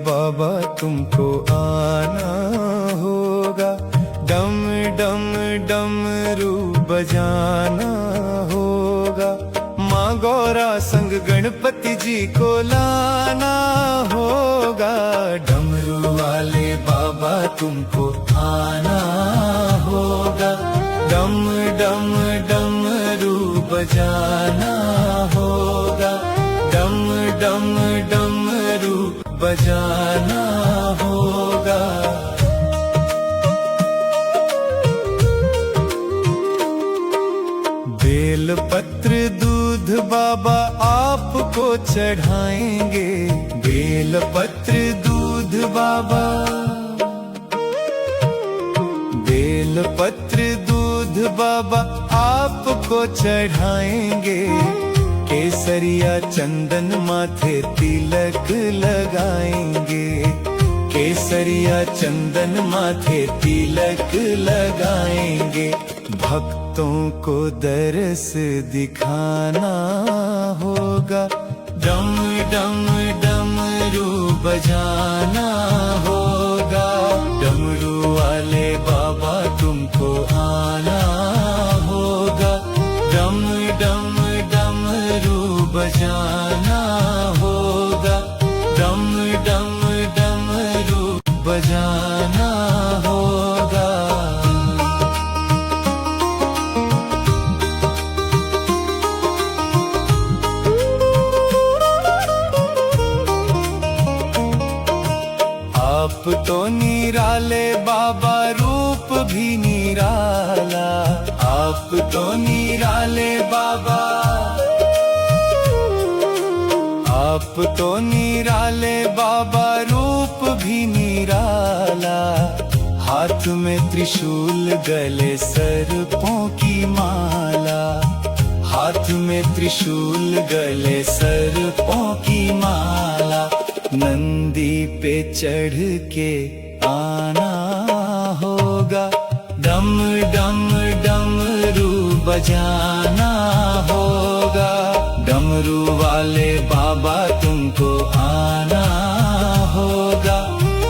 बाबा तुमको आना होगा, डम डम डमरू बजाना होगा, माँ गौरा संग गणपति जी को लाना होगा। डमरू वाले बाबा तुमको आना होगा, डम डम डमरू बजाना होगा, डम डम डमरू बजाना होगा। बेल पत्र दूध बाबा आपको चढ़ाएंगे, बेल पत्र दूध बाबा, बेल पत्र दूध बाबा आपको चढ़ाएंगे, केसरिया चंदन माथे तिलक लगाएंगे, केसरिया चंदन माथे तिलक लगाएंगे। भक्तों को दरस दिखाना होगा, डम डम डमरू बजाना होगा, डमरू वाले बाबा तुमको आना होगा, डम डम डमरू बजाना होगा, डम डम डमरू बजाना होगा। आप तो निराले बाबा रूप भी निराला, आप तो निराले बाबा, आप तो निराले बाबा रूप भी निराला, हाथ में त्रिशूल गले सर्पों की माला, हाथ में त्रिशूल गले सर्पों की माला, नंदी पे चढ़ के आना होगा, डम डम डमरू बजाना होगा, डमरू वाले बाबा तुमको आना होगा,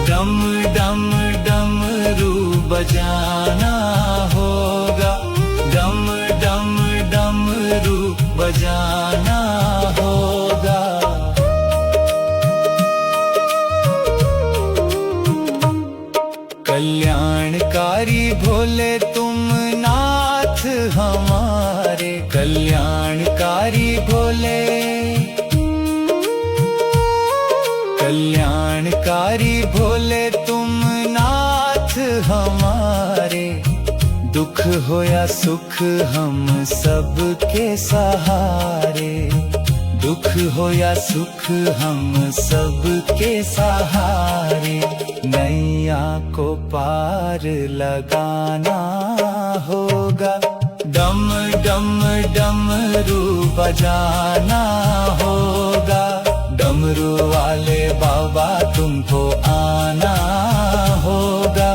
डम डम डमरू बजाना होगा, डम डम डमरू बजाना होगा। कल्याणकारी भोले तुम नाथ हमारे, कल्याणकारी भोले, कल्याणकारी भोले तुम नाथ हमारे, दुख हो या सुख हम सबके सहारे, दुख हो या सुख हम सबके सहारे, नैया को पार लगाना होगा, डम डम डमरू बजाना होगा, डमरू वाले बाबा तुमको आना होगा,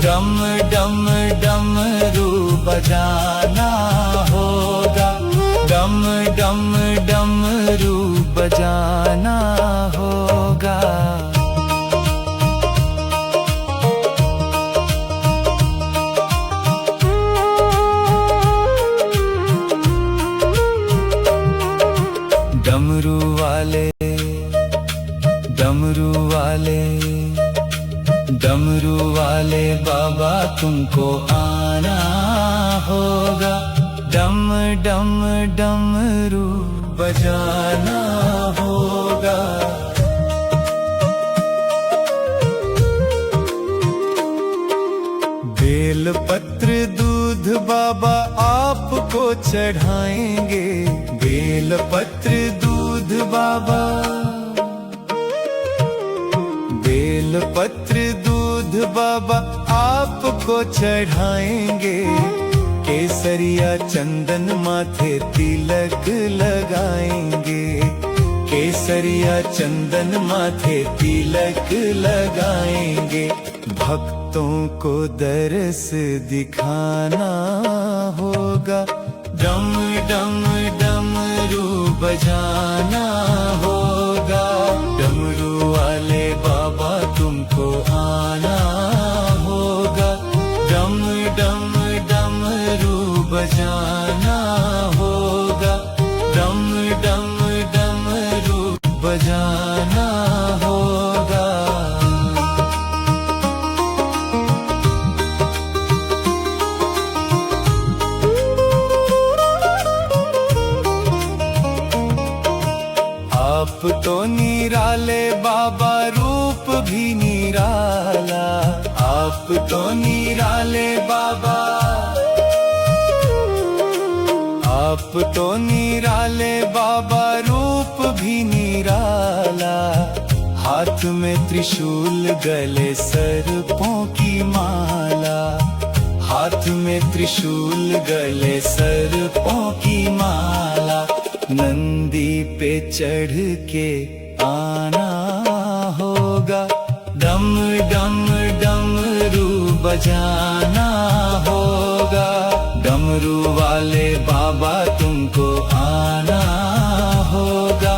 डम डम डमरू बजाना होगा, डम डम डमरू बजाना होगा। डमरू वाले, डमरू वाले, डमरू वाले बाबा तुमको आना होगा, डम डम डमरू बजाना होगा। बेल पत्र दूध बाबा आपको चढ़ाएंगे, बेल पत्र दूध बाबा, बेल पत्र दूध बाबा आपको चढ़ाएंगे, केसरिया चंदन माथे तिलक लगाएंगे, केसरिया चंदन माथे तिलक लगाएंगे। भक्तों को दरस दिखाना होगा, डम डम डमरू बजाना होगा, डमरू वाले बाबा भी निराला। आप तो निराले बाबा, आप तो निराले बाबा, रूप भी निराला। हाथ में त्रिशूल, गले सर्पों की माला। हाथ में त्रिशूल, गले सर्पों की माला। नंदी पे चढ़ के आना होगा, डम डम डमरू बजाना होगा। डमरू वाले बाबा तुमको आना होगा,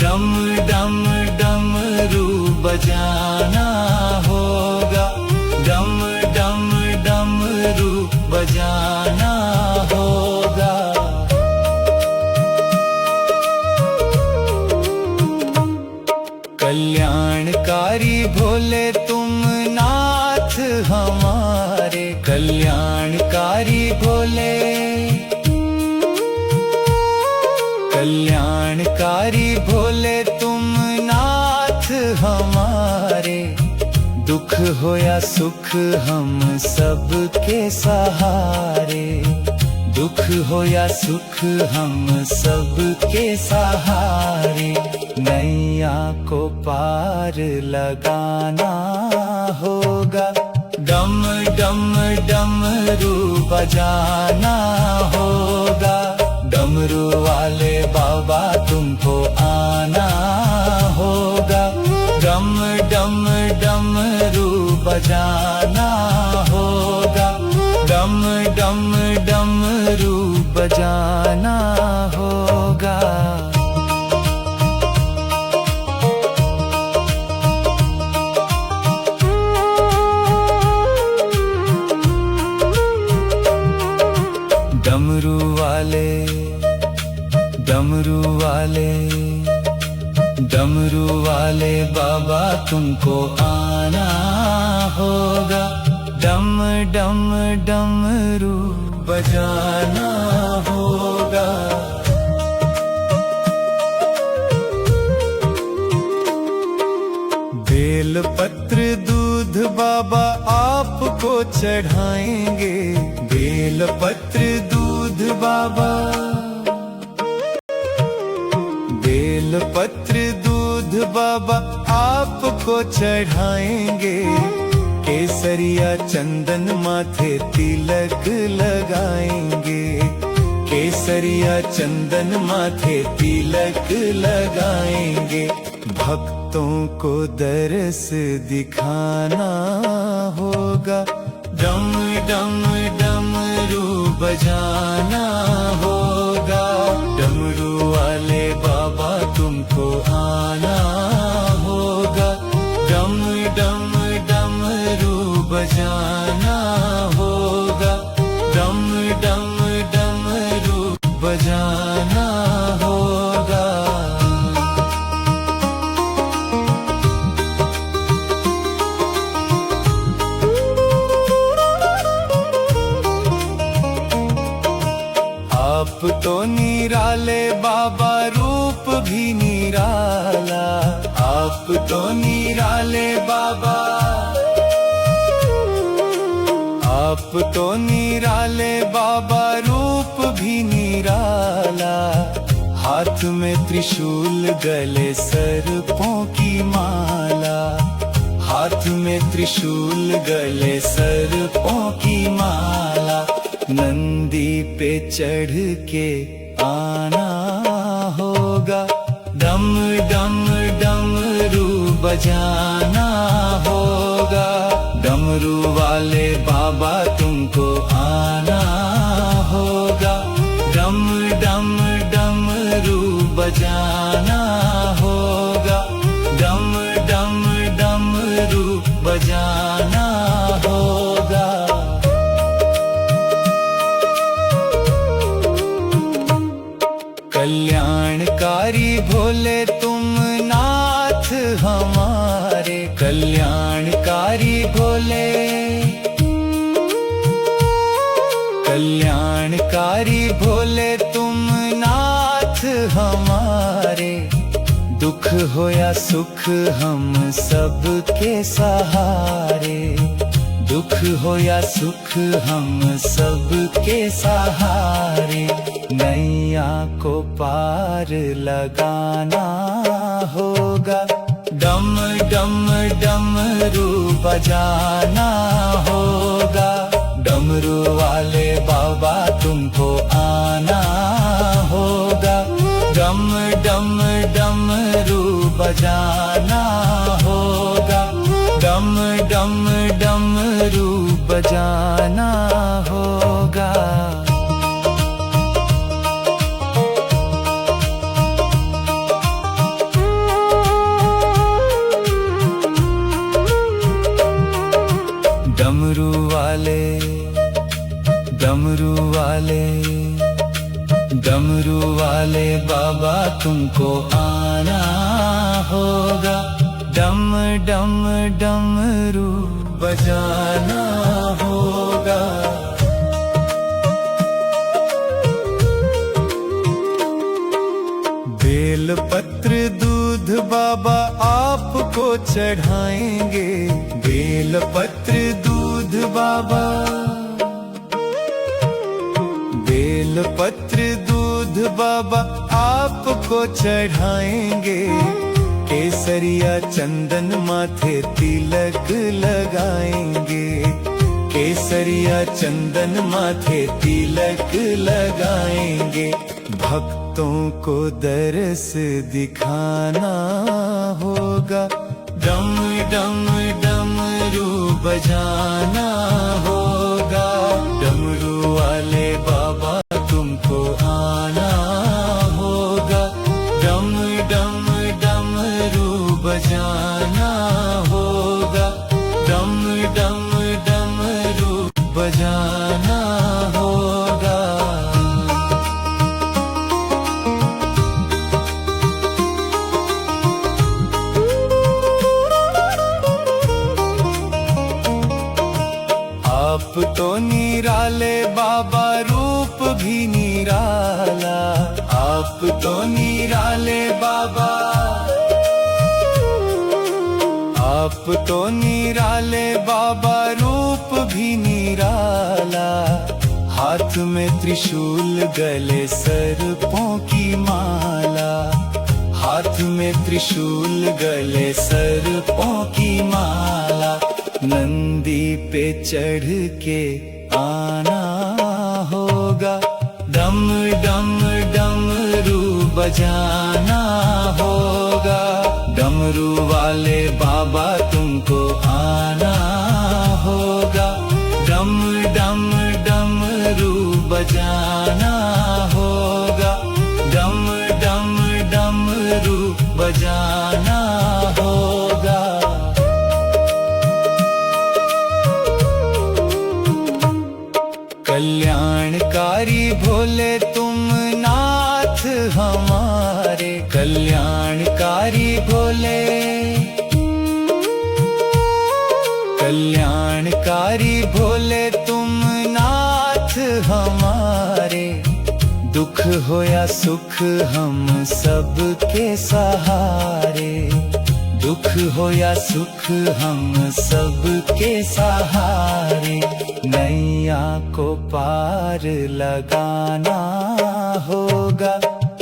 डम डम डमरू बजाना होगा, डम डम डमरू बजाना होगा। कल्याणकारी भोले तुम नाथ हमारे, कल्याणकारी भोले, कल्याणकारी भोले तुम नाथ हमारे। दुख हो या सुख हम सबके सहारे, दुख हो या सुख हम सबके सहारे। नैया को पार लगाना होगा, डम डम डमरू बजाना होगा। डमरू वाले बाबा तुमको आना होगा, डम डम डमरू बजाना होगा, डम डम डमरू बजाना होगा। डमरू वाले, डमरू वाले, डमरू वाले बाबा तुमको आना होगा, डम डम डमरू बजाना होगा। बेल पत्र दूध बाबा आपको चढ़ाएंगे, बेल पत्र दूध बाबा, बेल पत्र दूध बाबा आपको चढ़ाएंगे। केसरिया चंदन माथे तिलक लगाएंगे, केसरिया चंदन माथे तिलक लगाएंगे। भक्तों को दरस दिखाना होगा, डम डम डमरू बजाना होगा। डमरू वाले बाबा तुमको आना होगा, डम डम डमरू बजाना होगा, डम डम डमरू बजाना होगा। आप तो निराले बाबा, रूप भी निराला। आप तो निराले बाबा, आप तो निराले बाबा, रूप भी निराला। हाथ में त्रिशूल, गले सर्पों की माला। हाथ में त्रिशूल, गले सर्पों की माला। नंदी पे चढ़ के आना होगा, डम डम डमरू बजाना होगा। डमरू वाले बाबा तुमको आना होगा, डम डम डमरू बजाना होगा, डम डम डमरू बजाना होगा। कल्याणकारी भोले तुम नाथ हमारे, कल्याणकारी भोले, कल्याणकारी भोले तुम नाथ हमारे। दुख हो या सुख हम सब के सहारे, दुख हो या सुख हम सब के सहारे, नैया को पार लगाना होगा। डम डम डमरू बजाना होगा, डमरू वाले बाबा तुमको आना होगा। डम डम डमरू बजाना होगा, डम डम डमरू बजाना होगा। डमरू वाले, डमरू वाले, डमरू वाले बाबा तुमको आना होगा। डम डम डमरू बजाना होगा। बेल पत्र दूध बाबा आपको चढ़ाएंगे, बेल पत्र दूध बाबा, बेल पत्र दूध बाबा आपको चढ़ाएंगे। केसरिया चंदन माथे तिलक लगाएंगे, केसरिया चंदन माथे तिलक लगाएंगे। भक्तों को दरस दिखाना होगा। डम डम डमरू बजाना होगा, डमरू वाले बाबा तुमको आना होगा। डम डम डमरू बजाना होगा, डम डम डमरू बजाना होगा। आप तो निराले बाबा, रूप भी निराला। आप तो निराले बाबा, आप तो निराले बाबा, रूप भी निराला। हाथ में त्रिशूल, गले सर्पों की माला, हाथ में त्रिशूल, गले सर्पों की माला। नंदी पे चढ़ के आना होगा। डम डम डमरू बजाना होगा, डमरू वाले बाबा तुमको आना होगा। डम डम डमरू बजाना होगा, डम डम डमरू बजाना होगा। कल्याणकारी भोले तुम नाथ हमारे, कल्याणकारी भोले, कल्याणकारी भोले तुम नाथ हमारे। दुख हो या सुख हम सब के सहारे, दुख हो या सुख हम सब के सहारे, नैया को पार लगाना होगा।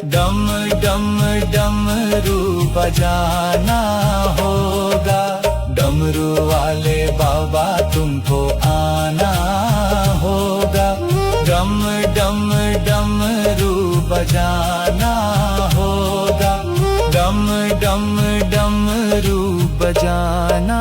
डम डम डमरू बजाना होगा, डमरू वाले बाबा तुमको आना होगा। डम डम डमरू बजाना होगा, डम डम डमरू बजाना